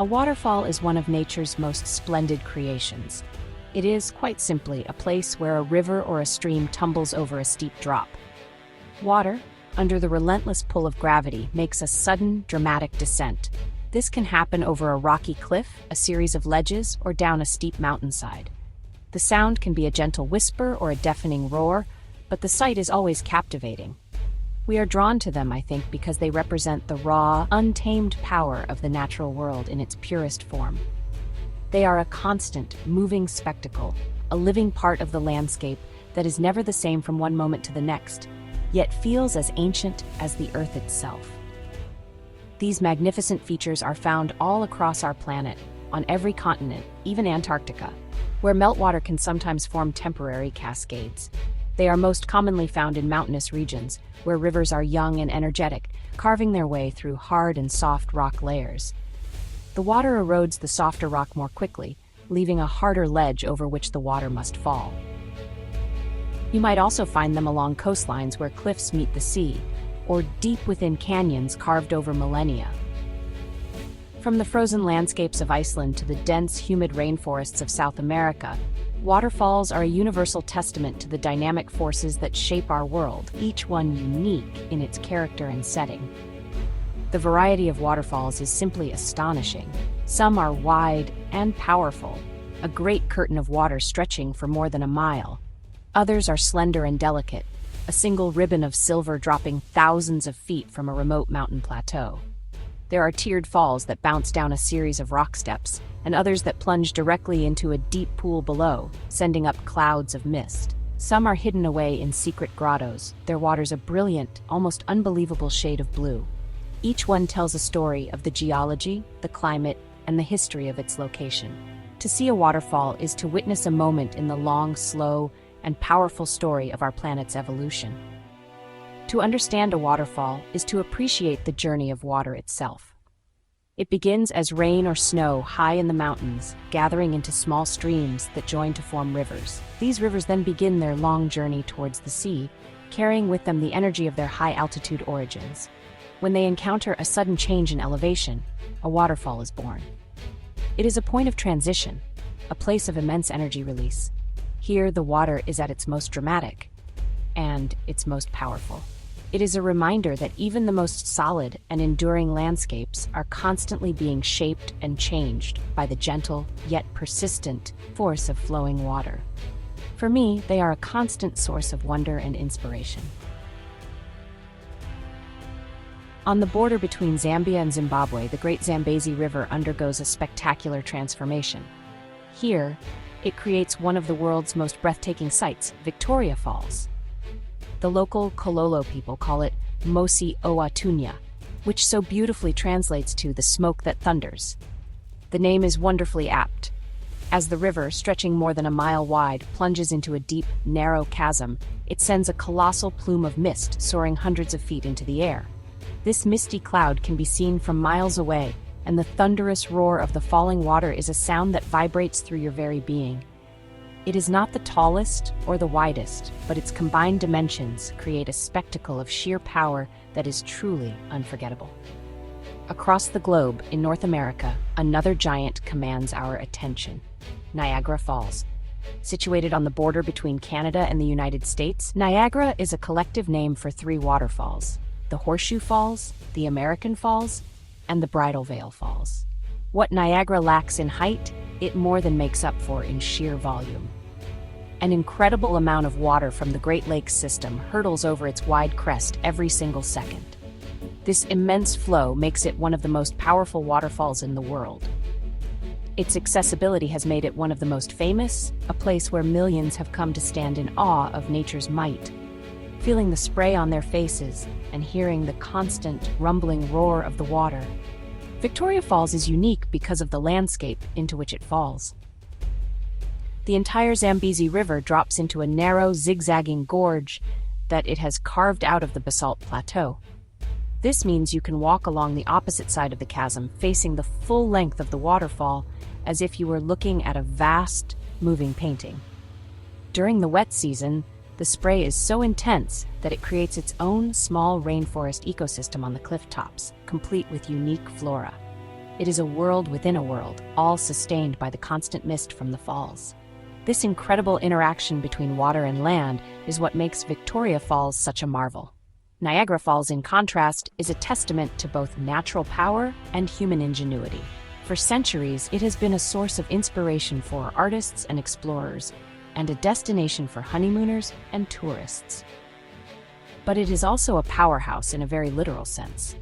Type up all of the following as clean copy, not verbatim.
A waterfall is one of nature's most splendid creations. It is, quite simply, a place where a river or a stream tumbles over a steep drop. Water, under the relentless pull of gravity, makes a sudden, dramatic descent. This can happen over a rocky cliff, a series of ledges, or down a steep mountainside. The sound can be a gentle whisper or a deafening roar, but the sight is always captivating. We are drawn to them, I think, because they represent the raw, untamed power of the natural world in its purest form. They are a constant, moving spectacle, a living part of the landscape that is never the same from one moment to the next, yet feels as ancient as the earth itself. These magnificent features are found all across our planet, on every continent, even Antarctica, where meltwater can sometimes form temporary cascades. They are most commonly found in mountainous regions, where rivers are young and energetic, carving their way through hard and soft rock layers. The water erodes the softer rock more quickly, leaving a harder ledge over which the water must fall. You might also find them along coastlines where cliffs meet the sea, or deep within canyons carved over millennia. From the frozen landscapes of Iceland to the dense, humid rainforests of South America, waterfalls are a universal testament to the dynamic forces that shape our world, each one unique in its character and setting. The variety of waterfalls is simply astonishing. Some are wide and powerful, a great curtain of water stretching for more than a mile. Others are slender and delicate, a single ribbon of silver dropping thousands of feet from a remote mountain plateau. There are tiered falls that bounce down a series of rock steps, and others that plunge directly into a deep pool below, sending up clouds of mist. Some are hidden away in secret grottos, their waters a brilliant, almost unbelievable shade of blue. Each one tells a story of the geology, the climate, and the history of its location. To see a waterfall is to witness a moment in the long, slow, and powerful story of our planet's evolution. To understand a waterfall is to appreciate the journey of water itself. It begins as rain or snow high in the mountains, gathering into small streams that join to form rivers. These rivers then begin their long journey towards the sea, carrying with them the energy of their high-altitude origins. When they encounter a sudden change in elevation, a waterfall is born. It is a point of transition, a place of immense energy release. Here, the water is at its most dramatic and its most powerful. It is a reminder that even the most solid and enduring landscapes are constantly being shaped and changed by the gentle yet persistent force of flowing water. For me, they are a constant source of wonder and inspiration. On the border between Zambia and Zimbabwe, the Great Zambezi River undergoes a spectacular transformation. Here, it creates one of the world's most breathtaking sights, Victoria Falls. The local Kololo people call it Mosi Oatunya, which so beautifully translates to the smoke that thunders. The name is wonderfully apt. As the river, stretching more than a mile wide, plunges into a deep, narrow chasm, it sends a colossal plume of mist soaring hundreds of feet into the air. This misty cloud can be seen from miles away, and the thunderous roar of the falling water is a sound that vibrates through your very being. It is not the tallest or the widest, but its combined dimensions create a spectacle of sheer power that is truly unforgettable. Across the globe, in North America, another giant commands our attention: Niagara Falls. Situated on the border between Canada and the United States, Niagara is a collective name for three waterfalls: the Horseshoe Falls, the American Falls, and the Bridal Veil Falls. What Niagara lacks in height, it more than makes up for in sheer volume. An incredible amount of water from the Great Lakes system hurtles over its wide crest every single second. This immense flow makes it one of the most powerful waterfalls in the world. Its accessibility has made it one of the most famous, a place where millions have come to stand in awe of nature's might. Feeling the spray on their faces and hearing the constant, rumbling roar of the water, Victoria Falls is unique because of the landscape into which it falls. The entire Zambezi River drops into a narrow, zigzagging gorge that it has carved out of the basalt plateau. This means you can walk along the opposite side of the chasm, facing the full length of the waterfall, as if you were looking at a vast, moving painting. During the wet season, the spray is so intense that it creates its own small rainforest ecosystem on the cliff tops, complete with unique flora. It is a world within a world, all sustained by the constant mist from the falls. This incredible interaction between water and land is what makes Victoria Falls such a marvel. Niagara Falls, in contrast, is a testament to both natural power and human ingenuity. For centuries, it has been a source of inspiration for artists and explorers, and a destination for honeymooners and tourists. But it is also a powerhouse in a very literal sense.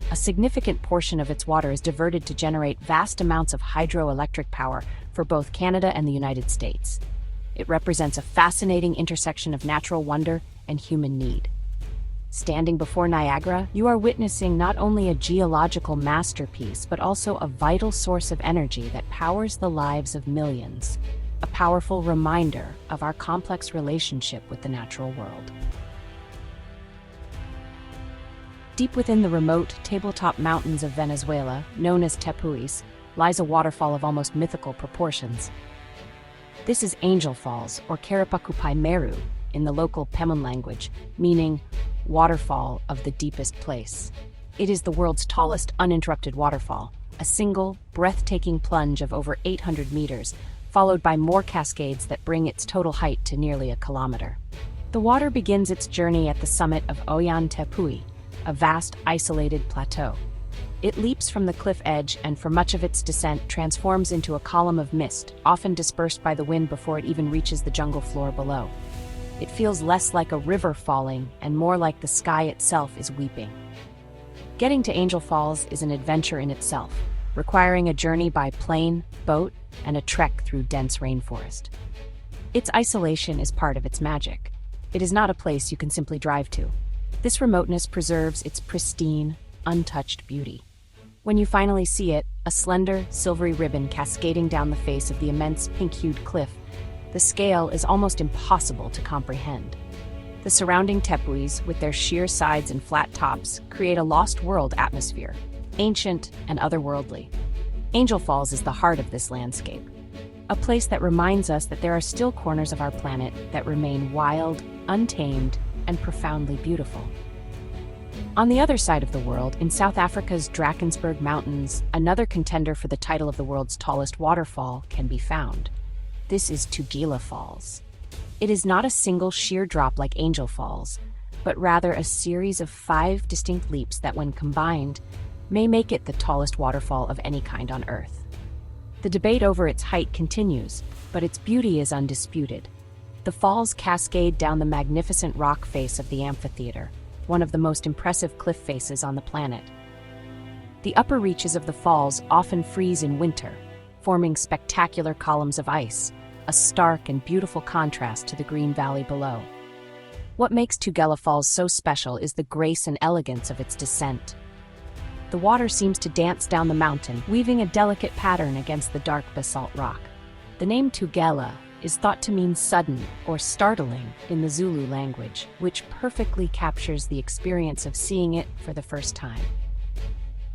A significant portion of its water is diverted to generate vast amounts of hydroelectric power for both Canada and the United States. It represents a fascinating intersection of natural wonder and human need. Standing before Niagara, you are witnessing not only a geological masterpiece, but also a vital source of energy that powers the lives of millions, a powerful reminder of our complex relationship with the natural world. Deep within the remote, tabletop mountains of Venezuela, known as Tepuis, lies a waterfall of almost mythical proportions. This is Angel Falls, or Karapakupai Meru, in the local Pemon language, meaning waterfall of the deepest place. It is the world's tallest uninterrupted waterfall, a single, breathtaking plunge of over 800 meters, followed by more cascades that bring its total height to nearly a kilometer. The water begins its journey at the summit of Oyan Tepui, a vast, isolated plateau. It leaps from the cliff edge and for much of its descent transforms into a column of mist, often dispersed by the wind before it even reaches the jungle floor below. It feels less like a river falling and more like the sky itself is weeping. Getting to Angel Falls is an adventure in itself, requiring a journey by plane, boat, and a trek through dense rainforest. Its isolation is part of its magic. It is not a place you can simply drive to. This remoteness preserves its pristine, untouched beauty. When you finally see it, a slender, silvery ribbon cascading down the face of the immense pink-hued cliff, the scale is almost impossible to comprehend. The surrounding tepuis, with their sheer sides and flat tops, create a lost world atmosphere, ancient and otherworldly. Angel Falls is the heart of this landscape, a place that reminds us that there are still corners of our planet that remain wild, untamed, and profoundly beautiful. On the other side of the world, in South Africa's Drakensberg Mountains, another contender for the title of the world's tallest waterfall can be found. This is Tugela Falls. It is not a single sheer drop like Angel Falls, but rather a series of 5 distinct leaps that, when combined, may make it the tallest waterfall of any kind on Earth. The debate over its height continues, but its beauty is undisputed. The falls cascade down the magnificent rock face of the amphitheater, one of the most impressive cliff faces on the planet. The upper reaches of the falls often freeze in winter, forming spectacular columns of ice, a stark and beautiful contrast to the green valley below. What makes Tugela Falls so special is the grace and elegance of its descent. The water seems to dance down the mountain, weaving a delicate pattern against the dark basalt rock. The name Tugela is thought to mean sudden or startling in the Zulu language, which perfectly captures the experience of seeing it for the first time.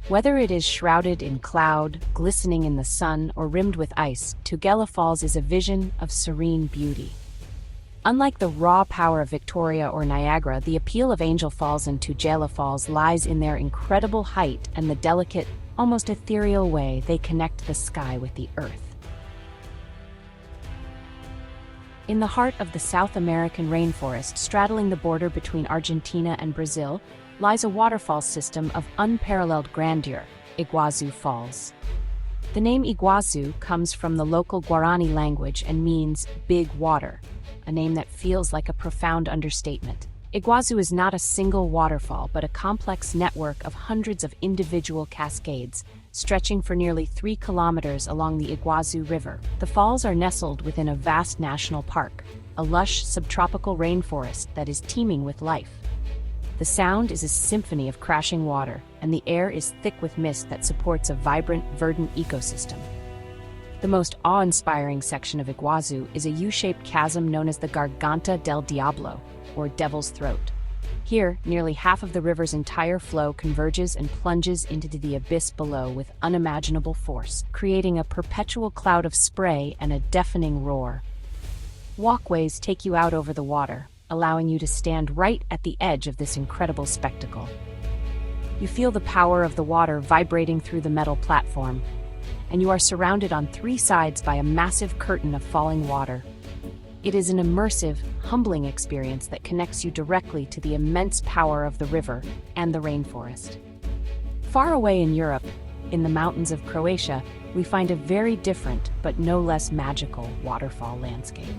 Whether it is shrouded in cloud, glistening in the sun, or rimmed with ice, Tugela Falls is a vision of serene beauty. Unlike the raw power of Victoria or Niagara, the appeal of Angel Falls and Tugela Falls lies in their incredible height and the delicate, almost ethereal way they connect the sky with the earth. In the heart of the South American rainforest, straddling the border between Argentina and Brazil, lies a waterfall system of unparalleled grandeur, Iguazu Falls. The name Iguazu comes from the local Guarani language and means big water, a name that feels like a profound understatement. Iguazu is not a single waterfall, but a complex network of hundreds of individual cascades, stretching for nearly 3 kilometers along the Iguazu River. The falls are nestled within a vast national park, a lush subtropical rainforest that is teeming with life. The sound is a symphony of crashing water, and the air is thick with mist that supports a vibrant, verdant ecosystem. The most awe-inspiring section of Iguazu is a U-shaped chasm known as the Garganta del Diablo, or Devil's Throat. Here, nearly half of the river's entire flow converges and plunges into the abyss below with unimaginable force, creating a perpetual cloud of spray and a deafening roar. Walkways take you out over the water, allowing you to stand right at the edge of this incredible spectacle. You feel the power of the water vibrating through the metal platform, and you are surrounded on three sides by a massive curtain of falling water. It is an immersive, humbling experience that connects you directly to the immense power of the river and the rainforest. Far away in Europe, in the mountains of Croatia, we find a very different, but no less magical, waterfall landscape.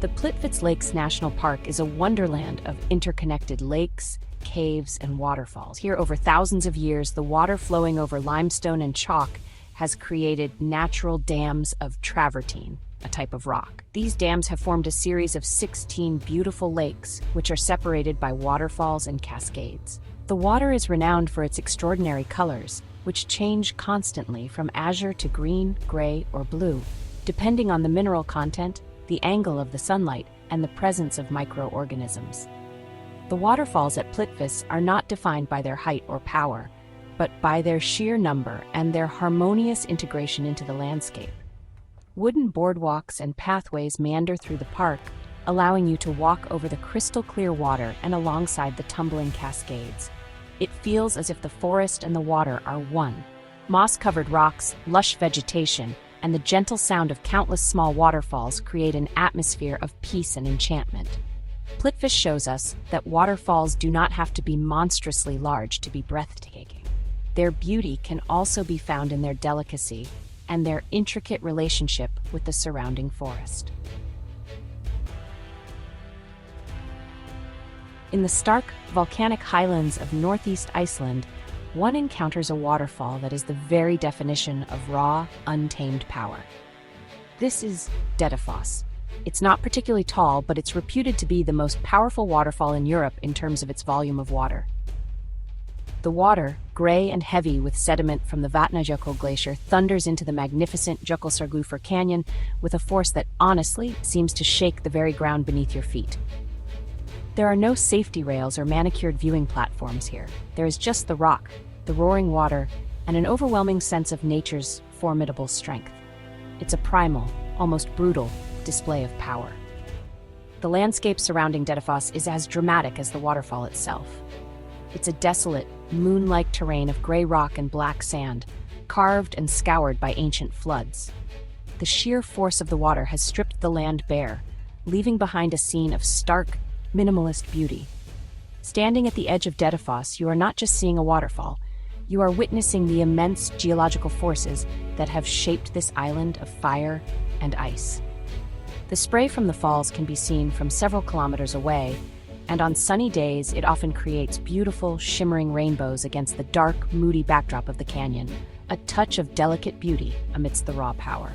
The Plitvice Lakes National Park is a wonderland of interconnected lakes, caves, and waterfalls. Here, over thousands of years, the water flowing over limestone and chalk has created natural dams of travertine, a type of rock. These dams have formed a series of 16 beautiful lakes, which are separated by waterfalls and cascades. The water is renowned for its extraordinary colors, which change constantly from azure to green, gray, or blue, depending on the mineral content, the angle of the sunlight, and the presence of microorganisms. The waterfalls at Plitvice are not defined by their height or power, but by their sheer number and their harmonious integration into the landscape. Wooden boardwalks and pathways meander through the park, allowing you to walk over the crystal-clear water and alongside the tumbling cascades. It feels as if the forest and the water are one. Moss-covered rocks, lush vegetation, and the gentle sound of countless small waterfalls create an atmosphere of peace and enchantment. Plitvice shows us that waterfalls do not have to be monstrously large to be breathtaking. Their beauty can also be found in their delicacy and their intricate relationship with the surrounding forest. In the stark, volcanic highlands of northeast Iceland, one encounters a waterfall that is the very definition of raw, untamed power. This is Dettifoss. It's not particularly tall, but it's reputed to be the most powerful waterfall in Europe in terms of its volume of water. The water, gray and heavy with sediment from the Vatnajökull glacier, thunders into the magnificent Jökulsárgljúfur Canyon with a force that honestly seems to shake the very ground beneath your feet. There are no safety rails or manicured viewing platforms here. There is just the rock, the roaring water, and an overwhelming sense of nature's formidable strength. It's a primal, almost brutal, display of power. The landscape surrounding Dettifoss is as dramatic as the waterfall itself. It's a desolate, moon-like terrain of gray rock and black sand, carved and scoured by ancient floods. The sheer force of the water has stripped the land bare, leaving behind a scene of stark, minimalist beauty. Standing at the edge of Dettifoss, you are not just seeing a waterfall, you are witnessing the immense geological forces that have shaped this island of fire and ice. The spray from the falls can be seen from several kilometers away, and on sunny days it often creates beautiful, shimmering rainbows against the dark, moody backdrop of the canyon, a touch of delicate beauty amidst the raw power.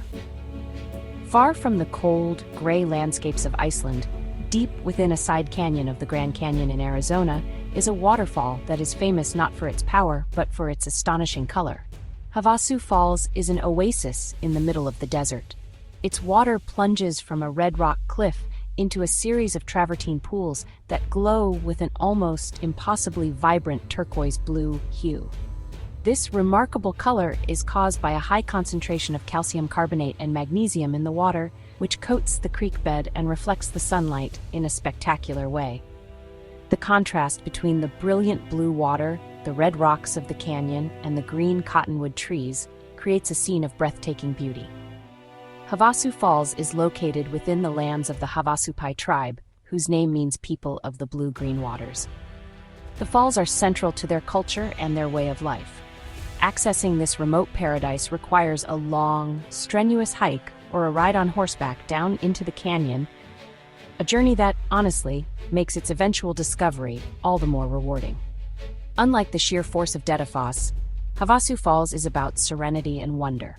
Far from the cold, gray landscapes of Iceland, deep within a side canyon of the Grand Canyon in Arizona, is a waterfall that is famous not for its power, but for its astonishing color. Havasu Falls is an oasis in the middle of the desert. Its water plunges from a red rock cliff into a series of travertine pools that glow with an almost impossibly vibrant turquoise blue hue. This remarkable color is caused by a high concentration of calcium carbonate and magnesium in the water, which coats the creek bed and reflects the sunlight in a spectacular way. The contrast between the brilliant blue water, the red rocks of the canyon, and the green cottonwood trees creates a scene of breathtaking beauty. Havasu Falls is located within the lands of the Havasupai tribe, whose name means people of the blue-green waters. The falls are central to their culture and their way of life. Accessing this remote paradise requires a long, strenuous hike or a ride on horseback down into the canyon, a journey that, honestly, makes its eventual discovery all the more rewarding. Unlike the sheer force of Dettifoss, Havasu Falls is about serenity and wonder.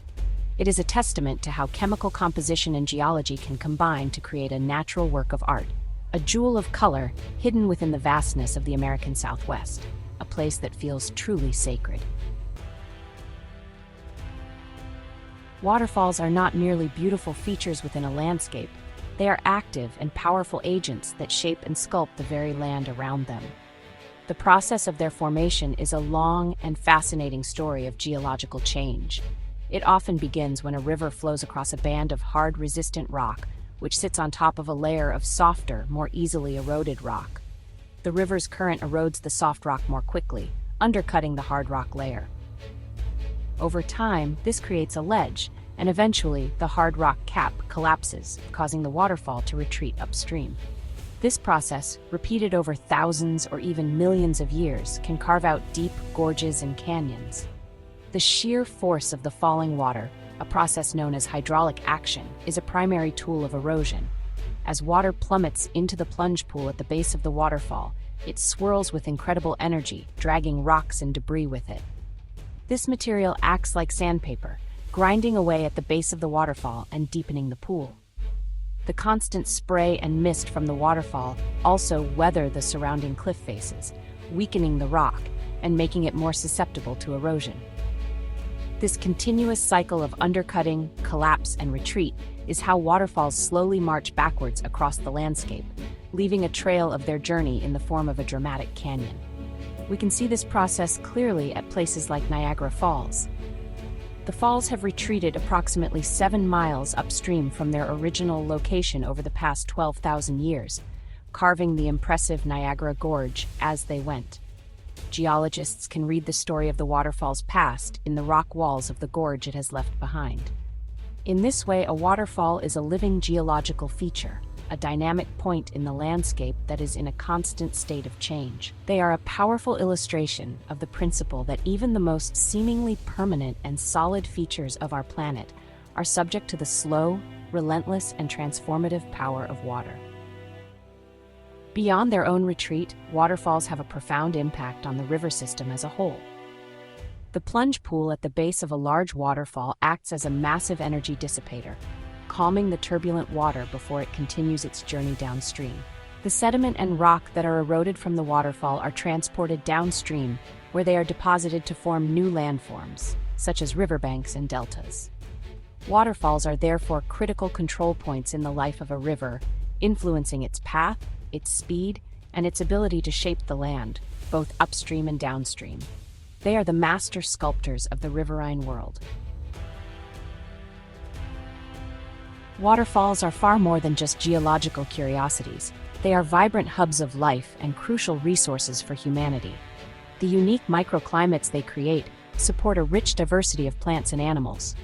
It is a testament to how chemical composition and geology can combine to create a natural work of art, a jewel of color hidden within the vastness of the American Southwest, a place that feels truly sacred. Waterfalls are not merely beautiful features within a landscape, they are active and powerful agents that shape and sculpt the very land around them. The process of their formation is a long and fascinating story of geological change. It often begins when a river flows across a band of hard, resistant rock, which sits on top of a layer of softer, more easily eroded rock. The river's current erodes the soft rock more quickly, undercutting the hard rock layer. Over time, this creates a ledge, and eventually the hard rock cap collapses, causing the waterfall to retreat upstream. This process, repeated over thousands or even millions of years, can carve out deep gorges and canyons. The sheer force of the falling water, a process known as hydraulic action, is a primary tool of erosion. As water plummets into the plunge pool at the base of the waterfall, it swirls with incredible energy, dragging rocks and debris with it. This material acts like sandpaper, grinding away at the base of the waterfall and deepening the pool. The constant spray and mist from the waterfall also weather the surrounding cliff faces, weakening the rock and making it more susceptible to erosion. This continuous cycle of undercutting, collapse, and retreat is how waterfalls slowly march backwards across the landscape, leaving a trail of their journey in the form of a dramatic canyon. We can see this process clearly at places like Niagara Falls. The falls have retreated approximately 7 miles upstream from their original location over the past 12,000 years, carving the impressive Niagara Gorge as they went. Geologists can read the story of the waterfall's past in the rock walls of the gorge it has left behind. In this way, a waterfall is a living geological feature, a dynamic point in the landscape that is in a constant state of change. They are a powerful illustration of the principle that even the most seemingly permanent and solid features of our planet are subject to the slow, relentless, and transformative power of water. Beyond their own retreat, waterfalls have a profound impact on the river system as a whole. The plunge pool at the base of a large waterfall acts as a massive energy dissipator, calming the turbulent water before it continues its journey downstream. The sediment and rock that are eroded from the waterfall are transported downstream, where they are deposited to form new landforms, such as riverbanks and deltas. Waterfalls are therefore critical control points in the life of a river, influencing its path, its speed, and its ability to shape the land, both upstream and downstream. They are the master sculptors of the riverine world. Waterfalls are far more than just geological curiosities. They are vibrant hubs of life and crucial resources for humanity. The unique microclimates they create support a rich diversity of plants and animals.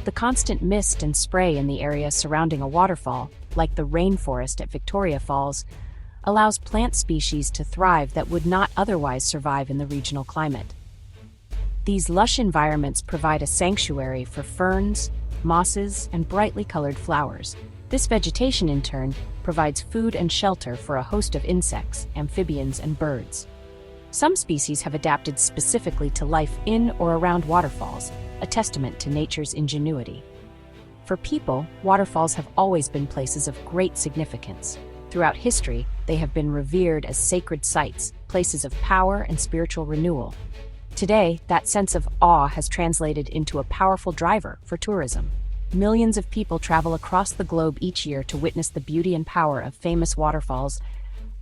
The constant mist and spray in the area surrounding a waterfall, like the rainforest at Victoria Falls, allows plant species to thrive that would not otherwise survive in the regional climate. These lush environments provide a sanctuary for ferns, mosses, and brightly colored flowers. This vegetation, in turn, provides food and shelter for a host of insects, amphibians, and birds. Some species have adapted specifically to life in or around waterfalls, a testament to nature's ingenuity. For people, waterfalls have always been places of great significance. Throughout history, they have been revered as sacred sites, places of power and spiritual renewal. Today, that sense of awe has translated into a powerful driver for tourism. Millions of people travel across the globe each year to witness the beauty and power of famous waterfalls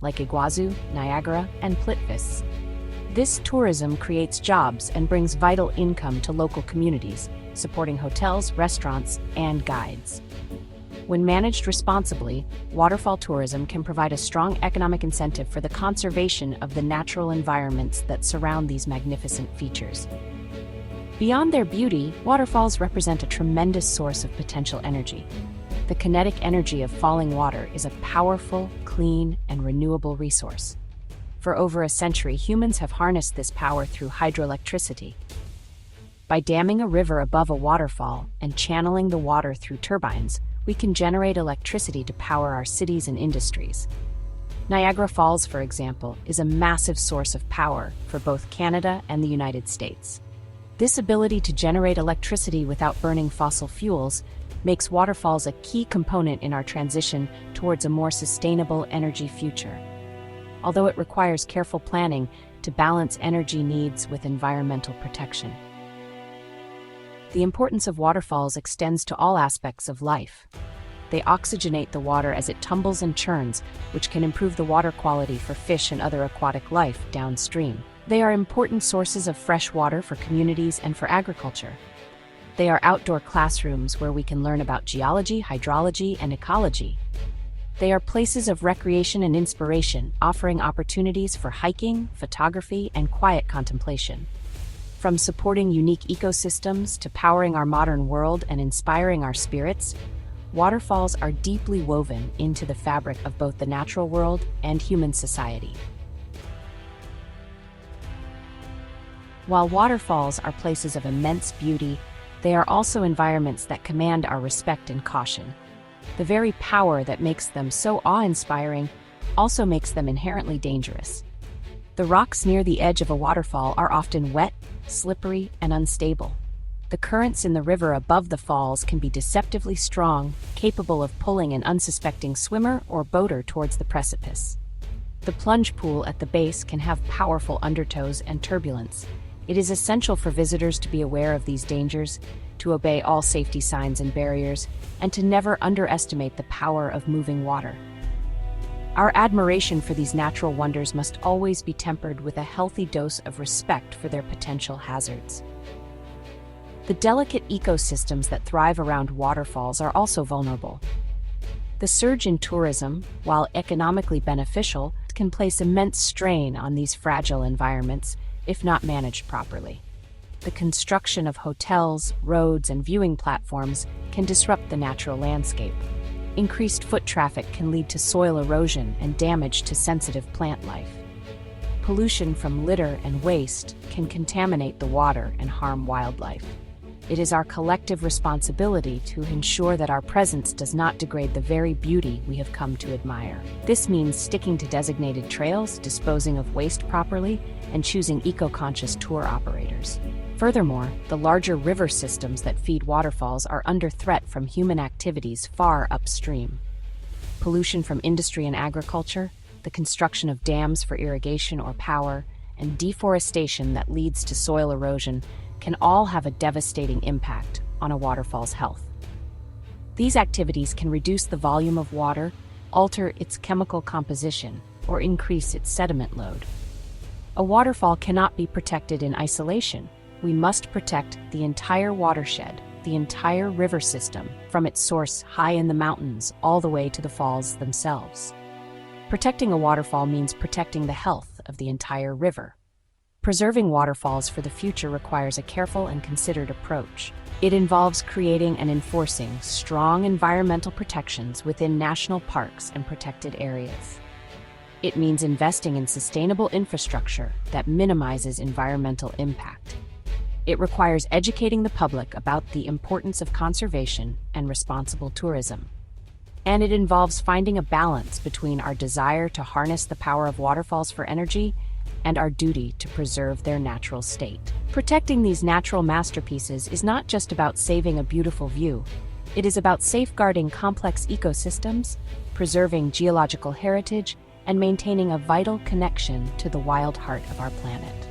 like Iguazu, Niagara, and Plitvice. This tourism creates jobs and brings vital income to local communities, supporting hotels, restaurants, and guides. When managed responsibly, waterfall tourism can provide a strong economic incentive for the conservation of the natural environments that surround these magnificent features. Beyond their beauty, waterfalls represent a tremendous source of potential energy. The kinetic energy of falling water is a powerful, clean, and renewable resource. For over a century, humans have harnessed this power through hydroelectricity. By damming a river above a waterfall and channeling the water through turbines, we can generate electricity to power our cities and industries. Niagara Falls, for example, is a massive source of power for both Canada and the United States. This ability to generate electricity without burning fossil fuels makes waterfalls a key component in our transition towards a more sustainable energy future. Although it requires careful planning to balance energy needs with environmental protection. The importance of waterfalls extends to all aspects of life. They oxygenate the water as it tumbles and churns, which can improve the water quality for fish and other aquatic life downstream. They are important sources of fresh water for communities and for agriculture. They are outdoor classrooms where we can learn about geology, hydrology, and ecology. They are places of recreation and inspiration, offering opportunities for hiking, photography, and quiet contemplation. From supporting unique ecosystems to powering our modern world and inspiring our spirits, waterfalls are deeply woven into the fabric of both the natural world and human society. While waterfalls are places of immense beauty, they are also environments that command our respect and caution. The very power that makes them so awe-inspiring also makes them inherently dangerous. The rocks near the edge of a waterfall are often wet, slippery, and unstable. The currents in the river above the falls can be deceptively strong, capable of pulling an unsuspecting swimmer or boater towards the precipice. The plunge pool at the base can have powerful undertows and turbulence. It is essential for visitors to be aware of these dangers, to obey all safety signs and barriers, and to never underestimate the power of moving water. Our admiration for these natural wonders must always be tempered with a healthy dose of respect for their potential hazards. The delicate ecosystems that thrive around waterfalls are also vulnerable. The surge in tourism, while economically beneficial, can place immense strain on these fragile environments if not managed properly. The construction of hotels, roads, and viewing platforms can disrupt the natural landscape. Increased foot traffic can lead to soil erosion and damage to sensitive plant life. Pollution from litter and waste can contaminate the water and harm wildlife. It is our collective responsibility to ensure that our presence does not degrade the very beauty we have come to admire. This means sticking to designated trails, disposing of waste properly, and choosing eco-conscious tour operators. Furthermore, the larger river systems that feed waterfalls are under threat from human activities far upstream. Pollution from industry and agriculture, the construction of dams for irrigation or power, and deforestation that leads to soil erosion can all have a devastating impact on a waterfall's health. These activities can reduce the volume of water, alter its chemical composition, or increase its sediment load. A waterfall cannot be protected in isolation. We must protect the entire watershed, the entire river system, from its source high in the mountains all the way to the falls themselves. Protecting a waterfall means protecting the health of the entire river. Preserving waterfalls for the future requires a careful and considered approach. It involves creating and enforcing strong environmental protections within national parks and protected areas. It means investing in sustainable infrastructure that minimizes environmental impact. It requires educating the public about the importance of conservation and responsible tourism. And it involves finding a balance between our desire to harness the power of waterfalls for energy and our duty to preserve their natural state. Protecting these natural masterpieces is not just about saving a beautiful view. It is about safeguarding complex ecosystems, preserving geological heritage, and maintaining a vital connection to the wild heart of our planet.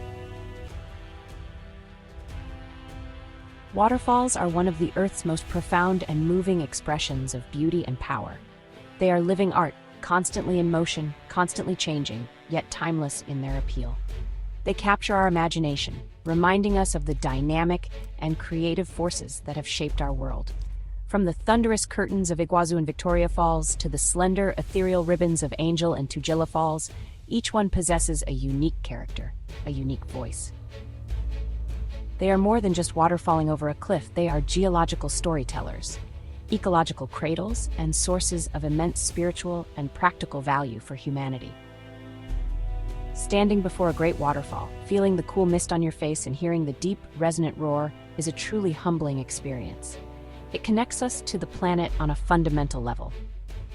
Waterfalls are one of the Earth's most profound and moving expressions of beauty and power. They are living art, constantly in motion, constantly changing, yet timeless in their appeal. They capture our imagination, reminding us of the dynamic and creative forces that have shaped our world. From the thunderous curtains of Iguazu and Victoria Falls to the slender, ethereal ribbons of Angel and Tugela Falls, each one possesses a unique character, a unique voice. They are more than just water falling over a cliff. They are geological storytellers, ecological cradles, and sources of immense spiritual and practical value for humanity. Standing before a great waterfall, feeling the cool mist on your face and hearing the deep, resonant roar is a truly humbling experience. It connects us to the planet on a fundamental level.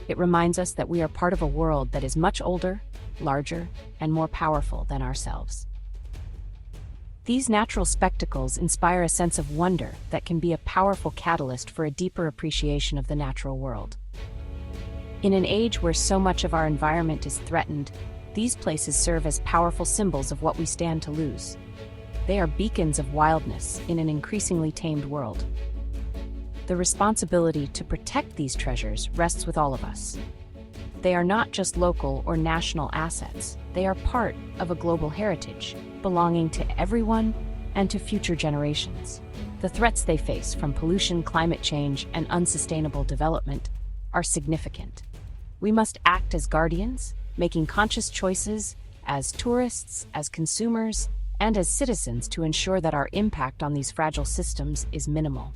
It reminds us that we are part of a world that is much older, larger, and more powerful than ourselves. These natural spectacles inspire a sense of wonder that can be a powerful catalyst for a deeper appreciation of the natural world. In an age where so much of our environment is threatened, these places serve as powerful symbols of what we stand to lose. They are beacons of wildness in an increasingly tamed world. The responsibility to protect these treasures rests with all of us. They are not just local or national assets. They are part of a global heritage, belonging to everyone and to future generations. The threats they face, from pollution, climate change, and unsustainable development, are significant. We must act as guardians, making conscious choices as tourists, as consumers, and as citizens to ensure that our impact on these fragile systems is minimal.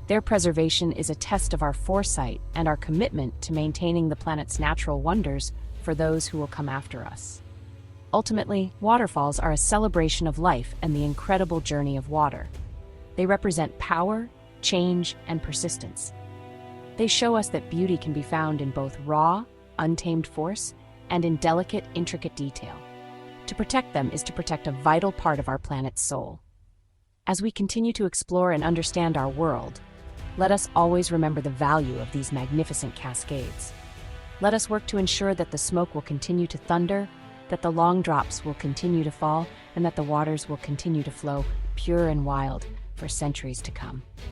Their preservation is a test of our foresight and our commitment to maintaining the planet's natural wonders for those who will come after us. Ultimately, waterfalls are a celebration of life and the incredible journey of water. They represent power, change, and persistence. They show us that beauty can be found in both raw, untamed force and in delicate, intricate detail. To protect them is to protect a vital part of our planet's soul. As we continue to explore and understand our world, let us always remember the value of these magnificent cascades. Let us work to ensure that the smoke will continue to thunder, that the long drops will continue to fall, and that the waters will continue to flow pure and wild for centuries to come.